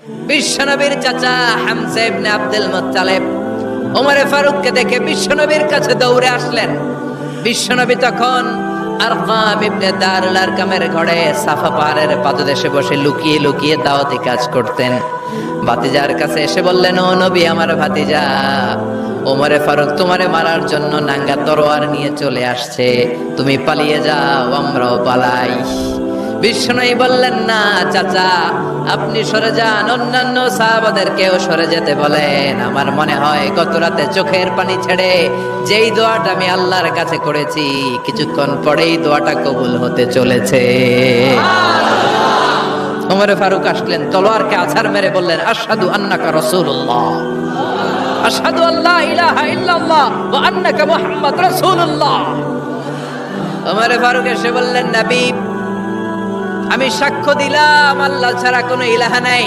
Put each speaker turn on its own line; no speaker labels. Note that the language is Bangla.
বিশ্বনবীর চাচা হামজা ইবনে আব্দুল মুত্তালিব ওমর ফারুককে দেখে বিশ্বনবীর কাছে দৌড়ে আসলেন। বিশ্বনবী তখন আরকাম ইবনে দারুল আরকামের ঘরে সাফা পাহাড়ের পাদদেশে বসে লুকিয়ে লুকিয়ে দাওয়াতি কাজ করতেন। ভাতিজার কাছে এসে বললেন, ও নবী, আমার ভাতিজা ওমরে ফারুক তোমারে মারার জন্য নাঙ্গা তরোয়ার নিয়ে চলে আসছে, তুমি পালিয়ে যাও, আমরাও পালাই। বিশ্বনবী বললেন, না চাচা, আপনি সরে যান, অন্যান্য সাহাবাদেরকেও সরে যেতে বলেন। আমার মনে হয় গত রাতে চোখের পানি ছেড়ে যেই দোয়াটা আমি আল্লাহর কাছে করেছি, কিছুক্ষণ পরেই দোয়াটা কবুল হতে চলেছে। ওমর ফারুক আসলেন, তলোয়ারকে আছাড় মেরে বললেন, আশহাদু আন্নাকা রাসূলুল্লাহ, আশহাদু আল্লা ইলাহা ইল্লাল্লাহ ওয়া আন্নাকা মুহাম্মদ রাসূলুল্লাহ। ওমর ফারুক এসে বললেন, নবী, আমি সাক্ষ্য দিলাম আল্লাহ ছাড়া কোনো ইলাহা নাই।